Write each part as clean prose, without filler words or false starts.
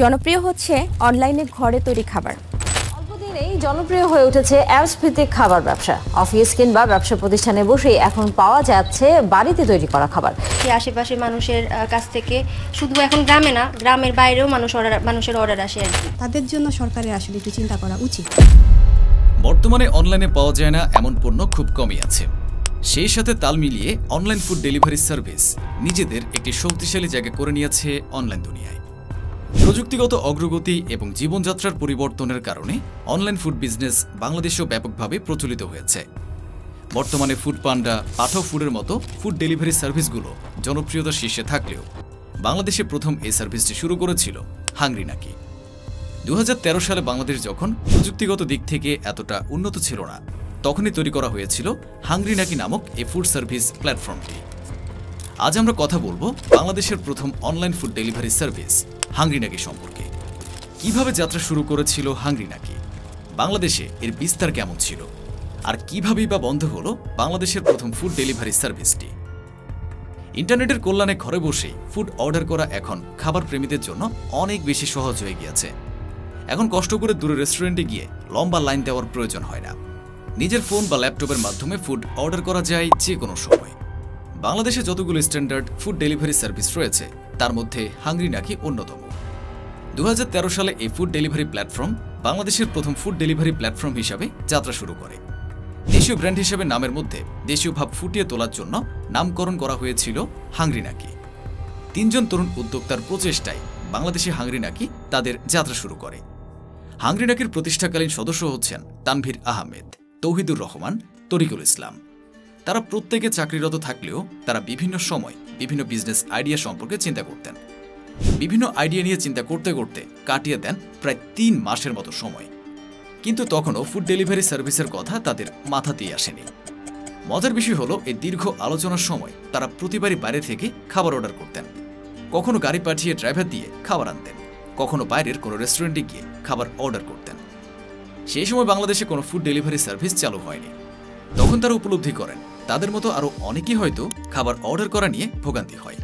জনপ্রিয় হচ্ছে অনলাইনে ঘরে তৈরি খাবার। অল্পদিনেই জনপ্রিয় হয়ে উঠেছে অ্যাপস ভিত্তিক খাবার ব্যবসা। অফিস কিংবা ব্যবসা প্রতিষ্ঠানে বসেই এখন পাওয়া যাচ্ছে বাড়িতে তৈরি করা খাবার। আশেপাশে মানুষের কাছ থেকে শুধু এখন গ্রামে না, গ্রামের বাইরেও মানুষের অর্ডার আসে আর কি। তাদের জন্য সরকারের আসলে একটু চিন্তা করা উচিত। বর্তমানে অনলাইনে পাওয়া যায় না এমন পণ্য খুব কমই আছে। সেই সাথে তাল মিলিয়ে অনলাইন ফুড ডেলিভারি সার্ভিস নিজেদের একটি শক্তিশালী জায়গা করে নিয়েছে অনলাইন দুনিয়ায়। প্রযুক্তিগত অগ্রগতি এবং জীবনযাত্রার পরিবর্তনের কারণে অনলাইন ফুড বিজনেস বাংলাদেশেও ব্যাপকভাবে প্রচলিত হয়েছে। বর্তমানে ফুড পান্ডা, পাঠাও ফুডের মতো ফুড ডেলিভারি সার্ভিসগুলো জনপ্রিয়তার শীর্ষে থাকলেও বাংলাদেশে প্রথম এই সার্ভিসটি শুরু করেছিল হাংরি নাকি। 2013 সালে বাংলাদেশ যখন প্রযুক্তিগত দিক থেকে এতটা উন্নত ছিল না, তখনই তৈরি করা হয়েছিল হাংরি নাকি নামক এই ফুড সার্ভিস প্ল্যাটফর্মটি। আজ আমরা কথা বলবো বাংলাদেশের প্রথম online food delivery service hungry নাকি সম্পর্কে। কিভাবে যাত্রা শুরু করেছিল হাংরি নাকি, বাংলাদেশে এর বিস্তার কেমন ছিল, আর কিভাবেই বা বন্ধ হলো বাংলাদেশের প্রথম ফুড ডেলিভারি সার্ভিসটি। ইন্টারনেটের কল্যাণে ঘরে বসেই ফুড অর্ডার করা এখন খাবার প্রেমীদের জন্য অনেক বেশি সহজ হয়ে গিয়েছে। এখন কষ্ট করে দূরে রেস্টুরেন্টে গিয়ে লম্বা লাইন দেওয়ার প্রয়োজন হয় না। নিজের ফোন বা ল্যাপটপের মাধ্যমে ফুড অর্ডার করা যায় যে কোনো সময়। বাংলাদেশে যতগুলো স্ট্যান্ডার্ড ফুড ডেলিভারি সার্ভিস রয়েছে তার মধ্যে হাংরি নাকি অন্যতম। 2013 সালে এই ফুড ডেলিভারি প্ল্যাটফর্ম বাংলাদেশের প্রথম ফুড ডেলিভারি প্ল্যাটফর্ম হিসাবে যাত্রা শুরু করে। দেশীয় ব্র্যান্ড হিসেবে নামের মধ্যে দেশীয় ভাব ফুটিয়ে তোলার জন্য নামকরণ করা হয়েছিল হাংরি নাকি। 3 জন তরুণ উদ্যোক্তার প্রচেষ্টায় বাংলাদেশে হাংরি নাকি তাদের যাত্রা শুরু করে। হাংরি নাকির প্রতিষ্ঠাকালীন সদস্য হচ্ছেন তানভীর আহমেদ, তৌহিদুর রহমান, তরিকুল ইসলাম। তারা প্রত্যেকে চাকরিরত থাকলেও তারা বিভিন্ন সময় বিভিন্ন বিজনেস আইডিয়া সম্পর্কে চিন্তা করতেন। বিভিন্ন আইডিয়া নিয়ে চিন্তা করতে করতে কাটিয়ে দেন প্রায় 3 মাসের মতো সময়। কিন্তু তখনও ফুড ডেলিভারি সার্ভিসের কথা তাদের মাথাতেই আসেনি। মজার বিষয় হলো এই দীর্ঘ আলোচনার সময় তারা প্রতিবারই বাইরে থেকে খাবার অর্ডার করতেন। কখনো গাড়ি পাঠিয়ে ড্রাইভার দিয়ে খাবার আনতেন, কখনো বাইরের কোনো রেস্টুরেন্টে গিয়ে খাবার অর্ডার করতেন। সেই সময় বাংলাদেশে কোনো ফুড ডেলিভারি সার্ভিস চালু হয়নি। তখন তারা উপলব্ধি করেন তাদের মতো আরও অনেকেই হয়তো খাবার অর্ডার করা নিয়ে ভোগান্তি হয়।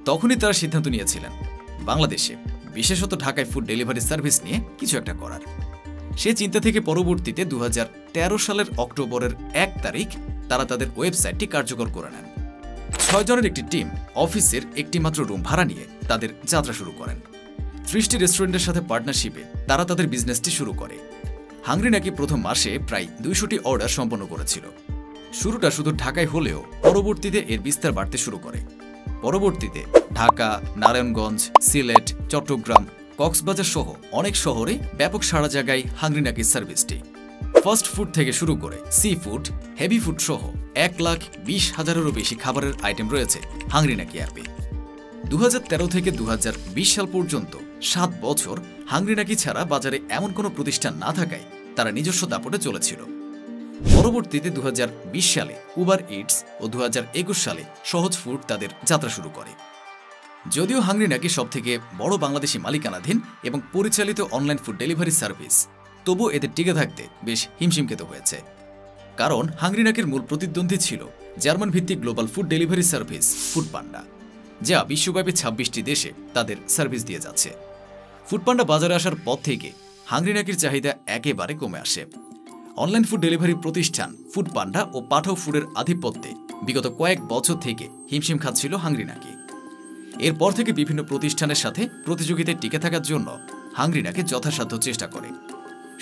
তখনই তারা সিদ্ধান্ত নিয়েছিলেন বাংলাদেশে, বিশেষত ঢাকায় ফুড ডেলিভারি সার্ভিস নিয়ে কিছু একটা করার। সে চিন্তা থেকে পরবর্তীতে 2013 সালের অক্টোবরের 1 তারিখ তারা তাদের ওয়েবসাইটটি কার্যকর করে নেন। 6 জনের একটি টিম অফিসের একটি মাত্র রুম ভাড়া নিয়ে তাদের যাত্রা শুরু করেন। 30টি রেস্টুরেন্টের সাথে পার্টনারশিপে তারা তাদের বিজনেসটি শুরু করে। হাংরি নাকি প্রথম মাসে প্রায় 200টি অর্ডার সম্পন্ন করেছিল। শুরুটা শুধু ঢাকায় হলেও পরবর্তীতে এর বিস্তার বাড়তে শুরু করে। পরবর্তীতে ঢাকা, নারায়ণগঞ্জ, সিলেট, চট্টগ্রাম, কক্সবাজার সহ অনেক শহরে ব্যাপক সাড়া জাগায় হাংরি নাকি সার্ভিসটি। ফাস্ট ফুড থেকে শুরু করে সি ফুড, হেভি ফুড সহ 1,20,000-এরও বেশি খাবারের আইটেম রয়েছে হাংরি নাকি অ্যাপে। 2013 থেকে 2020 সাল পর্যন্ত 7 বছর হাংরি নাকি ছাড়া বাজারে এমন কোনো প্রতিষ্ঠান না থাকায় তারা নিজস্ব দাপটে চলেছিল। পরবর্তীতে 2020 সালে উবার ইটস ও 2021 সালে সহজ ফুড তাদের যাত্রা শুরু করে। যদিও হাংরি নাকি সবথেকে বড় বাংলাদেশি মালিকানাধীন এবং পরিচালিত অনলাইন ফুড ডেলিভারি সার্ভিস, তবু এদের টিকে থাকতে বেশ হিমশিম খেতে হয়েছে। কারণ হাংরি নাকির মূল প্রতিদ্বন্দ্বী ছিল জার্মান ভিত্তিক global food delivery service Foodpanda, যা বিশ্বব্যাপী 26টি দেশে তাদের সার্ভিস দিয়ে যাচ্ছে। ফুড পান্ডা বাজারে আসার পর থেকে হাংরি নাকির চাহিদা একেবারে কমে আসে। অনলাইন ফুড ডেলিভারি প্রতিষ্ঠান ফুড পান্ডা ও পাঠাও ফুডের আধিপত্যে বিগত কয়েক বছর থেকে হিমশিম খাচ্ছিল হাংরি নাকি। এরপর থেকে বিভিন্ন প্রতিষ্ঠানের সাথে প্রতিযোগিতায় টিকে থাকার জন্য হাংরি নাকি যথাসাধ্য চেষ্টা করে।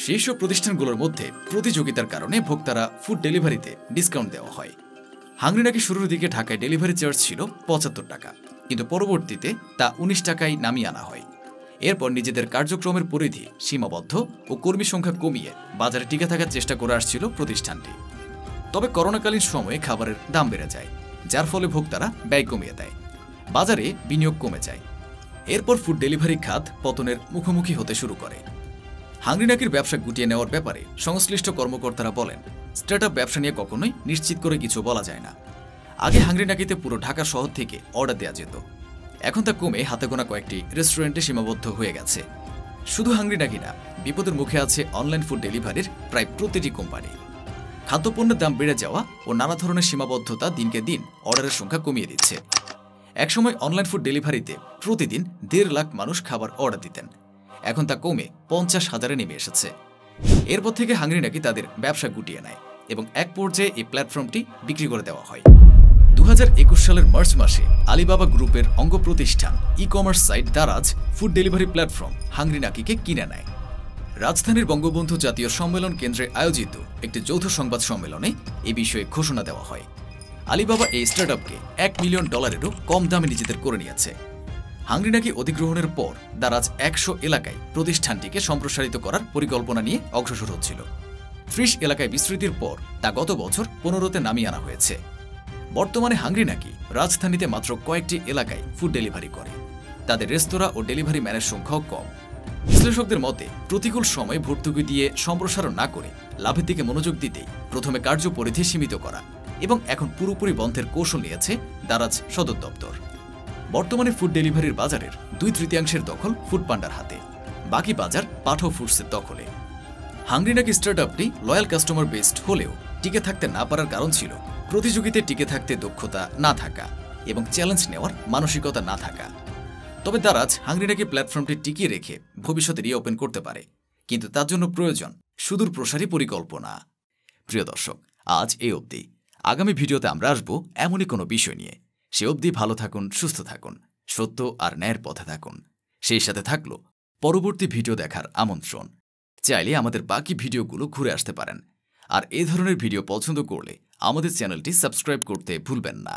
শীর্ষ প্রতিষ্ঠানগুলোর মধ্যে প্রতিযোগিতার কারণে ভোক্তারা ফুড ডেলিভারিতে ডিসকাউন্ট দেওয়া হয়। হাংরি নাকি শুরুর দিকে ঢাকায় ডেলিভারি চার্জ ছিল 75 টাকা, কিন্তু পরবর্তীতে তা 19 টাকায় নামিয়ে আনা হয়। এরপর নিজেদের কার্যক্রমের পরিধি সীমাবদ্ধ ও কর্মী সংখ্যা কমিয়ে বাজারে টিকে থাকার চেষ্টা করে আসছিল প্রতিষ্ঠানটি। তবে করোনাকালীন সময়ে খাবারের দাম বেড়ে যায়, যার ফলে ভোক্তারা ব্যয় কমিয়ে দেয়, বাজারে বিনিয়োগ কমে যায়। এরপর ফুড ডেলিভারি খাত পতনের মুখোমুখি হতে শুরু করে। হাংরি নাকির ব্যবসা গুটিয়ে নেওয়ার ব্যাপারে সংশ্লিষ্ট কর্মকর্তারা বলেন, স্টার্টআপ ব্যবসা নিয়ে কখনোই নিশ্চিত করে কিছু বলা যায় না। আগে হাংরি নাকিতে পুরো ঢাকা শহর থেকে অর্ডার দেওয়া যেত, এখন তা কমে হাতে গোনা কয়েকটি রেস্টুরেন্টে সীমাবদ্ধ হয়ে গেছে। শুধু হাংরি নাকি না, বিপদের মুখে আছে অনলাইন ফুড ডেলিভারির প্রায় প্রতিটি কোম্পানি। খাদ্যপণ্যের দাম বেড়ে যাওয়া ও নানা ধরনের সীমাবদ্ধতা দিনকে দিন অর্ডারের সংখ্যা কমিয়ে দিচ্ছে। একসময় অনলাইন ফুড ডেলিভারিতে প্রতিদিন 1.5 লাখ মানুষ খাবার অর্ডার দিতেন। এখন তা কমে 50,000-এ নেমে এসেছে। এরপর থেকে হাংরি নাকি তাদের ব্যবসা গুটিয়ে নেয় এবং এক পর্যায়ে এই প্ল্যাটফর্মটি বিক্রি করে দেওয়া হয়। 2021 সালের মার্চ মাসে আলিবাবা গ্রুপের অঙ্গ প্রতিষ্ঠান ecommerce site Daraz food delivery platform hungry নাকিকে কিনে নেয়। রাজধানীর বঙ্গবন্ধু জাতীয় সম্মেলন কেন্দ্রে আয়োজিত একটি যৌথ সংবাদ সম্মেলনে এ বিষয়ে ঘোষণা দেওয়া হয়। আলিবাবা এই স্টার্টআপকে $1 মিলিয়ন কম দামে নিজেদের করে নিয়েছে। হাংরি নাকি অধিগ্রহণের পর দারাজ 100 এলাকায় প্রতিষ্ঠানটিকে সম্প্রসারিত করার পরিকল্পনা নিয়ে অগ্রসর হচ্ছিল। 30 এলাকায় বিস্তৃতির পর তা গত বছর 15তে নামিয়ে আনা হয়েছে। বর্তমানে হাংরি নাকি রাজধানীতে মাত্র কয়েকটি এলাকায় ফুড ডেলিভারি করে। তাদের রেস্তোরাঁ ও ডেলিভারি ম্যানের সংখ্যাও কম। বিশ্লেষকদের মতে প্রতিকূল সময়ে ভর্তুকি দিয়ে সম্প্রসারণ না করে লাভের দিকে মনোযোগ দিতেই প্রথমে কার্যপরিধি সীমিত করা এবং এখন পুরোপুরি বন্ধের কৌশল নিয়েছে দারাজ সদর দপ্তর। বর্তমানে ফুড ডেলিভারির বাজারের 2/3 দখল ফুড পান্ডার হাতে, বাকি বাজার পাঠো ফুডসের দখলে। হাংরি নাকি স্টার্টআপটি লয়াল কাস্টমার বেসড হলেও টিকে থাকতে না পারার কারণ ছিল প্রতিযোগিতায় টিকে থাকতে দক্ষতা না থাকা এবং চ্যালেঞ্জ নেওয়ার মানসিকতা না থাকা। তবে দারাজ হাংরি নাকি প্ল্যাটফর্মটি টিকিয়ে রেখে ভবিষ্যতে রিওপেন করতে পারে, কিন্তু তার জন্য প্রয়োজন সুদূর প্রসারী পরিকল্পনা। প্রিয় দর্শক, আজ এই অবধি। আগামী ভিডিওতে আমরা আসবো এমনই কোনো বিষয় নিয়ে। সে অবধি ভালো থাকুন, সুস্থ থাকুন, সত্য আর ন্যায়ের পথে থাকুন। সেই সাথে থাকলো পরবর্তী ভিডিও দেখার আমন্ত্রণ। চাইলে আমাদের বাকি ভিডিওগুলো ঘুরে আসতে পারেন। আর এই ধরনের ভিডিও পছন্দ করলে আমাদের চ্যানেলটি সাবস্ক্রাইব করতে ভুলবেন না।